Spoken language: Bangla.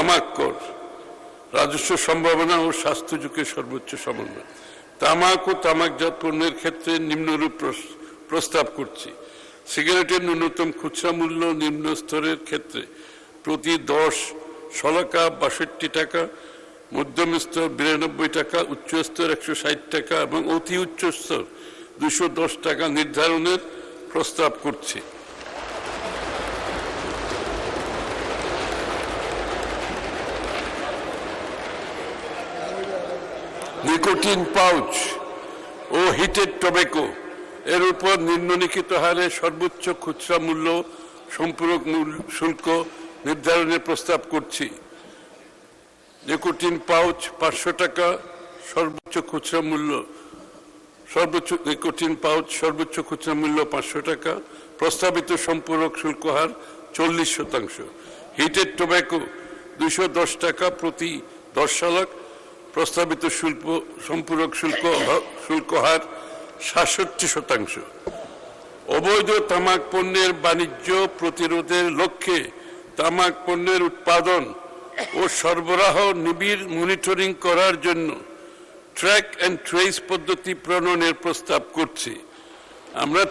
তামাক কর, রাজস্ব সম্ভাবনা ও স্বাস্থ্য ঝুঁকির সর্বোচ্চ সমন্বয়। তামাক ও তামাকজাত পণ্যের ক্ষেত্রে নিম্নরূপ প্রস্তাব করছি। সিগারেটের ন্যূনতম খুচরা মূল্য নিম্ন স্তরের ক্ষেত্রে প্রতি 10 শলাকা 62 টাকা, মধ্যম স্তর 92 টাকা, উচ্চ স্তর 160 টাকা এবং অতি উচ্চ স্তর 210 টাকা নির্ধারণের প্রস্তাব করছি। নিকোটিন পাউচ ও হিটেড টোব্যাকো এর উপর নিম্নলিখিত হারে সর্বোচ্চ খুচরা মূল্য সম্পূরক শুল্ক নির্ধারণের প্রস্তাব করছি। নিকোটিন পাউচ 500 টাকা, সর্বোচ্চ খুচরা মূল্য নিকোটিন পাউচ সর্বোচ্চ খুচরা মূল্য 500 টাকা, প্রস্তাবিত সম্পূরক শুল্ক হার 40%। হিটেড টোব্যাকো 210 টাকা প্রতি 10 শলাক, প্রস্তাবিত সম্পূরক শুল্ক হার 67%। অবৈধ তামাক পণ্যের বাণিজ্য প্রতিরোধের লক্ষ্যে তামাক পণ্যের উৎপাদন ও সরবরাহ নিবিড় মনিটরিং করার জন্য ট্র্যাক অ্যান্ড ট্রেস পদ্ধতি প্রণয়নের প্রস্তাব করছি। আমরা